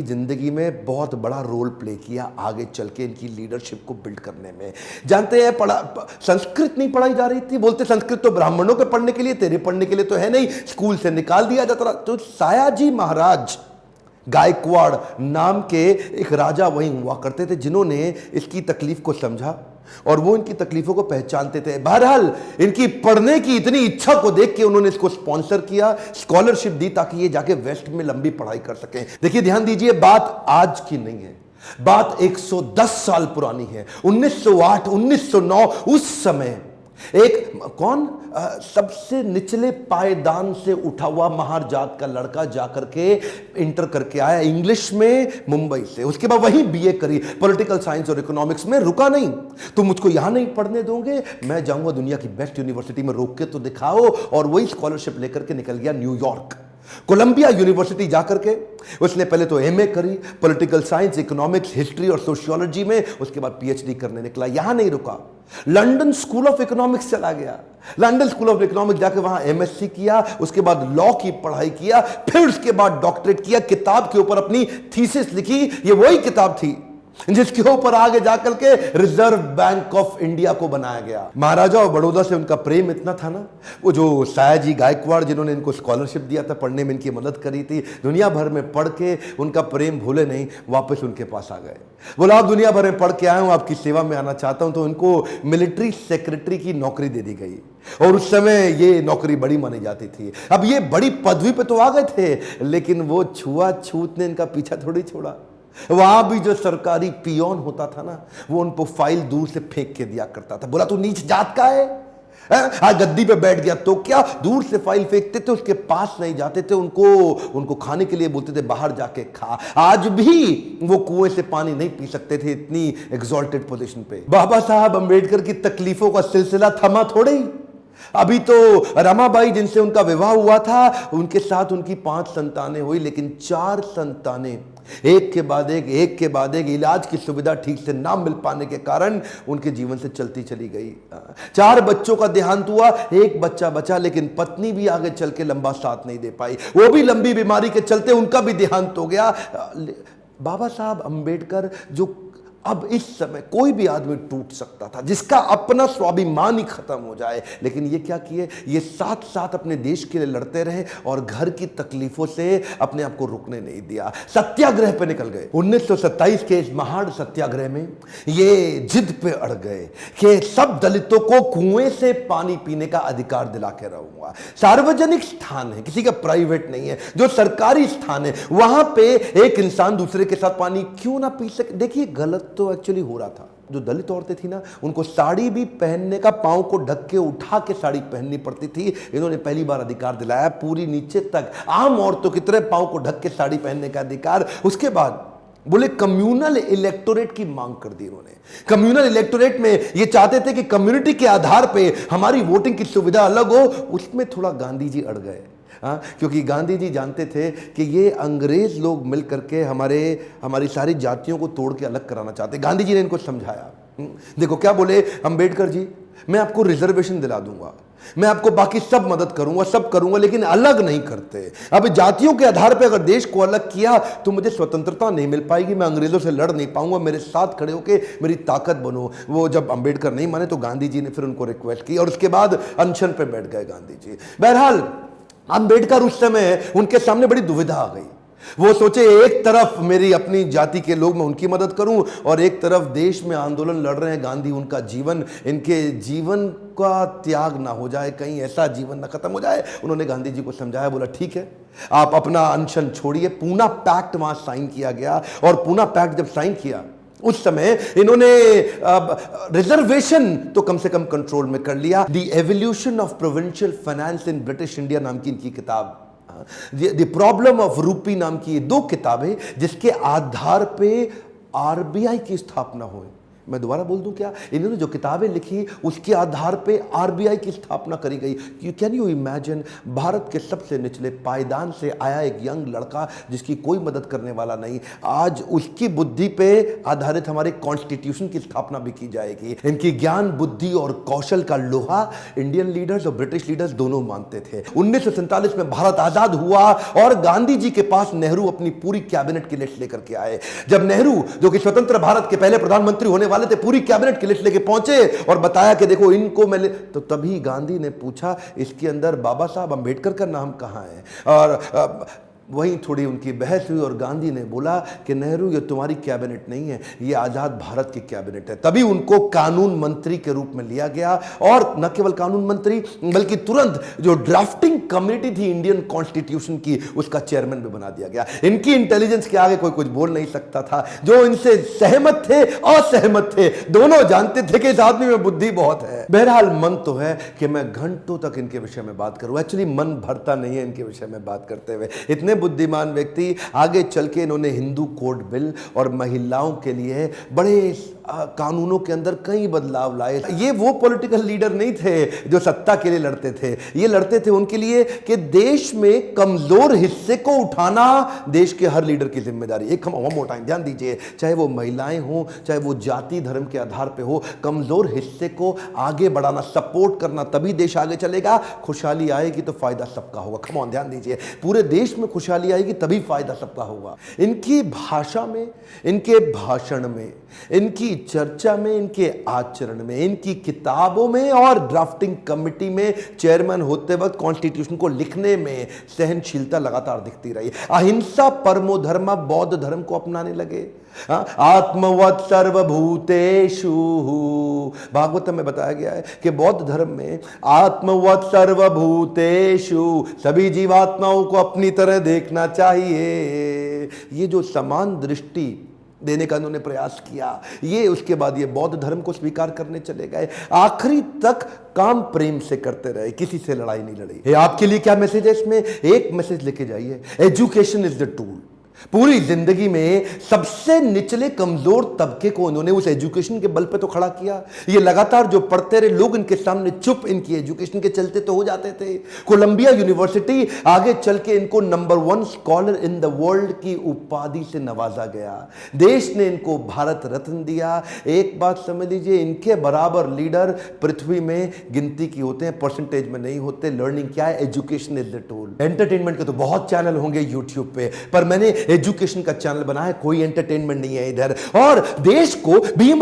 जिंदगी में बहुत बड़ा रोल प्ले किया आगे चल के इनकी लीडरशिप को बिल्ड करने में। जानते हैं, संस्कृत नहीं पढ़ाई जा रही थी, बोलते संस्कृत तो ब्राह्मणों के पढ़ने के लिए, तेरे पढ़ने के लिए तो है नहीं, स्कूल से निकाल दिया जाता था। तो सायाजी महाराज गायकवाड़ नाम के एक राजा वहीं हुआ करते थे जिन्होंने इसकी तकलीफ को समझा और वो इनकी तकलीफों को पहचानते थे। बहरहाल इनकी पढ़ने की इतनी इच्छा को देख के उन्होंने इसको स्पॉन्सर किया, स्कॉलरशिप दी ताकि ये जाके वेस्ट में लंबी पढ़ाई कर सकें। देखिए, ध्यान दीजिए, बात आज की नहीं है, बात 110 साल पुरानी है। 1908 1909 उस समय एक सबसे निचले पायदान से उठा हुआ महार जात का लड़का जाकर के इंटर करके आया इंग्लिश में मुंबई से। उसके बाद वही बीए करी, पॉलिटिकल साइंस और इकोनॉमिक्स में, रुका नहीं। तुम मुझको यहां नहीं पढ़ने दोगे, मैं जाऊंगा दुनिया की बेस्ट यूनिवर्सिटी में, रोक के तो दिखाओ। और वही स्कॉलरशिप लेकर के निकल गया न्यूयॉर्क, कोलंबिया यूनिवर्सिटी जाकर के उसने पहले तो एमए करी, पॉलिटिकल साइंस, इकोनॉमिक्स, हिस्ट्री और सोशियोलॉजी में। उसके बाद पीएचडी करने निकला। यहां नहीं रुका, लंदन स्कूल ऑफ इकोनॉमिक्स चला गया। लंदन स्कूल ऑफ इकोनॉमिक्स जाकर वहां एमएससी किया, उसके बाद लॉ की पढ़ाई किया, फिर उसके बाद डॉक्टरेट किया, किताब के ऊपर अपनी थीसिस लिखी। ये वही किताब थी जिसके ऊपर आगे जाकर के रिजर्व बैंक ऑफ इंडिया को बनाया गया। महाराजा और बड़ौदा से उनका प्रेम इतना था ना, वो जो सायाजी गायकवाड़ जिन्होंने इनको स्कॉलरशिप दिया था, पढ़ने में इनकी मदद करी थी, दुनिया भर में पढ़ के उनका प्रेम भूले नहीं, वापस उनके पास आ गए। बोला, आप दुनिया भर में पढ़ के आए हूं, आपकी सेवा में आना चाहता हूं। तो उनको मिलिट्री सेक्रेटरी की नौकरी दे दी गई और उस समय ये नौकरी बड़ी मानी जाती थी। अब ये बड़ी पदवी पे तो आ गए थे, लेकिन वो छुआछूत ने इनका पीछा थोड़ी छोड़ा। वहां भी जो सरकारी पियोन होता था ना, वो उनको फाइल दूर से फेंक के दिया करता था। बोला, तू नीच जात का है? आज गद्दी पे बैठ गया तो क्या? दूर से फाइल फेंकते थे, उसके पास नहीं जाते थे। उनको खाने के लिए बोलते थे, बाहर जाके खा। आज भी वो कुएं से पानी नहीं पी सकते थे, इतनी एग्जॉल्टेड पोजीशन पे। बाबा साहब अंबेडकर की तकलीफों का सिलसिला थमा थोड़े ही। अभी तो रमाबाई जिनसे उनका विवाह हुआ था, उनके साथ उनकी 5 संतानें हुई, लेकिन 4 संतानें एक के बाद एक इलाज की सुविधा ठीक से ना मिल पाने के कारण उनके जीवन से चलती चली गई। 4 बच्चों का देहांत हुआ, 1 बच्चा बचा, लेकिन पत्नी भी आगे चल के लंबा साथ नहीं दे पाई। वो भी लंबी बीमारी के चलते उनका भी देहांत हो गया। बाबा साहब अंबेडकर, जो अब इस समय कोई भी आदमी टूट सकता था, जिसका अपना स्वाभिमान ही खत्म हो जाए, लेकिन ये क्या किए, ये साथ साथ अपने देश के लिए लड़ते रहे और घर की तकलीफों से अपने आप को रुकने नहीं दिया। सत्याग्रह पे निकल गए। 1927 के इस महान सत्याग्रह में ये जिद पे अड़ गए कि सब दलितों को कुएं से पानी पीने का अधिकार दिला के रहूंगा। सार्वजनिक स्थान है, किसी का प्राइवेट नहीं है, जो सरकारी स्थान है, वहां पे एक इंसान दूसरे के साथ पानी क्यों ना पी सके। देखिए, गलत तो एक्चुअली हो रहा था। जो दलित औरतें थी ना, उनको साड़ी भी पहनने का, पांव को ढक के उठा के साड़ी पहननी पड़ती थी। इन्होंने पहली बार अधिकार दिलाया, पूरी नीचे तक आम औरतों की तरह पांव को ढक के साड़ी पहनने का अधिकार। उसके बाद बोले कम्युनल इलेक्टोरेट की मांग कर दी इन्होंने। कम्युनल इलेक्टोरेट में ये चाहते थे कि कम्युनिटी के आधार पे हमारी वोटिंग की सुविधा अलग हो। उसमें थोड़ा गांधी जी अड़ गए, क्योंकि गांधी जी जानते थे कि ये अंग्रेज लोग मिल करके हमारी सारी जातियों को तोड़ के अलग कराना चाहते। गांधी जी ने इनको समझाया। देखो क्या बोले अंबेडकर जी, मैं आपको रिजर्वेशन दिला दूंगा, मैं आपको बाकी सब मदद करूंगा, सब करूंगा, लेकिन अलग नहीं करते। अब जातियों के आधार पर अगर देश को अलग किया तो मुझे स्वतंत्रता नहीं मिल पाएगी, मैं अंग्रेजों से लड़ नहीं पाऊंगा, मेरे साथ खड़े होकर मेरी ताकत बनो। वो जब अंबेडकर नहीं माने तो गांधी जी ने फिर उनको रिक्वेस्ट की और उसके बाद अनशन पे बैठ गए गांधी जी। बहरहाल अंबेडकर उस समय उनके सामने बड़ी दुविधा आ गई। वो सोचे, एक तरफ मेरी अपनी जाति के लोग, मैं उनकी मदद करूं, और एक तरफ देश में आंदोलन लड़ रहे हैं गांधी, उनका जीवन, इनके जीवन का त्याग ना हो जाए, कहीं ऐसा जीवन ना खत्म हो जाए। उन्होंने गांधी जी को समझाया, बोला ठीक है, आप अपना अनशन छोड़िए। पूना पैक्ट वहां साइन किया गया और पूना पैक्ट जब साइन किया, उस समय इन्होंने रिजर्वेशन तो कम से कम कंट्रोल में कर लिया। The evolution of provincial finance in British India नाम की इनकी किताब, द प्रॉब्लम ऑफ रूपी नाम की 2 किताबें, जिसके आधार पे आरबीआई की स्थापना हुई। मैं दोबारा बोल दूं क्या? इन्होंने जो किताबें लिखी उसके आधार पे आरबीआई की स्थापना करी गई। कैन यू इमेजिन, भारत के सबसे निचले पायदान से आया एक यंग लड़का जिसकी कोई मदद करने वाला नहीं, आज उसकी बुद्धि पे आधारित हमारे कॉन्स्टिट्यूशन की स्थापना भी की जाएगी। इनकी ज्ञान, बुद्धि और कौशल का लोहा इंडियन लीडर्स और ब्रिटिश लीडर्स दोनों मानते थे। 1947 में भारत आजाद हुआ और गांधी जी के पास नेहरू अपनी पूरी कैबिनेट की लिस्ट लेकर के आए। जब नेहरू, जो कि स्वतंत्र भारत के पहले प्रधानमंत्री होने वाले थे, पूरी कैबिनेट की लिस्ट लेके पहुंचे और बताया कि देखो इनको मैं तो तभी गांधी ने पूछा इसके अंदर बाबा साहब अंबेडकर का नाम कहां है? और वहीं थोड़ी उनकी बहस हुई और गांधी ने बोला कि नेहरू, ये तुम्हारी कैबिनेट नहीं है, ये आजाद भारत की कैबिनेट है। तभी उनको कानून मंत्री के रूप में लिया गया और न केवल कानून मंत्री बल्कि तुरंत जो ड्राफ्टिंग कमेटी थी इंडियन कॉन्स्टिट्यूशन की, उसका चेयरमैन भी बना दिया गया। इनकी इंटेलिजेंस के आगे कोई कुछ बोल नहीं सकता था। जो इनसे सहमत थे, असहमत थे, दोनों जानते थे कि इस आदमी में बुद्धि बहुत है। बहरहाल मन तो है कि मैं घंटों तक इनके विषय में बात करूं, एक्चुअली मन भरता नहीं है इनके विषय में बात करते हुए। इतने बुद्धिमान व्यक्ति, आगे चल के इन्होंने हिंदू कोड बिल और महिलाओं के लिए बड़े कानूनों के अंदर कई बदलाव लाए। ये वो पॉलिटिकल लीडर नहीं थे जो सत्ता के लिए लड़ते थे, ये लड़ते थे उनके लिए कि देश में कमजोर हिस्से को उठाना देश के हर लीडर की जिम्मेदारी। एक हम मोर टाइम ध्यान दीजिए, चाहे वो महिलाएं हो, चाहे वो जाति धर्म के आधार पे हो, कमजोर हिस्से को आगे बढ़ाना, सपोर्ट करना, तभी देश आगे चलेगा। खुशहाली आएगी तो फायदा सबका होगा। कम ऑन, ध्यान दीजिए, पूरे देश में खुशहाली आएगी तभी फायदा सबका होगा। इनकी भाषा में, इनके भाषण में, इनकी चर्चा में, इनके आचरण में, इनकी किताबों में और ड्राफ्टिंग कमेटी में चेयरमैन होते वक्त कॉन्स्टिट्यूशन को लिखने में सहनशीलता लगातार दिखती रही। अहिंसा परमो धर्म, बौद्ध धर्म को अपनाने लगे। आत्मवत् सर्वभूतेषु, भागवत में बताया गया है कि बौद्ध धर्म में आत्मवत् सर्वभूतेषु, सभी जीवात्माओं को अपनी तरह देखना चाहिए। ये जो समान दृष्टि देने का उन्होंने प्रयास किया, ये उसके बाद ये बौद्ध धर्म को स्वीकार करने चले गए। आखिरी तक काम प्रेम से करते रहे, किसी से लड़ाई नहीं लड़ी। ये आपके लिए क्या मैसेज है इसमें? एक मैसेज लेके जाइए, एजुकेशन इज द टूल। पूरी जिंदगी में सबसे निचले कमजोर तबके को उन्होंने उस एजुकेशन के बल पे तो खड़ा किया। ये लगातार जो पढ़ते रहे लोग इनके सामने चुप, इनकी एजुकेशन के चलते तो हो जाते थे। कोलंबिया यूनिवर्सिटी आगे चल के इनको number 1 scholar in the world की उपाधि से नवाजा गया। देश ने इनको भारत रत्न दिया। एक बात समझ लीजिए, इनके बराबर लीडर पृथ्वी में गिनती की होते हैं, परसेंटेज में नहीं होते। लर्निंग क्या है? Education is the tool. Entertainment के तो बहुत चैनल होंगे यूट्यूब पे, पर मैंने एजुकेशन का चैनल बनाया है, कोई एंटरटेनमेंट नहीं है इधर। और देश को भी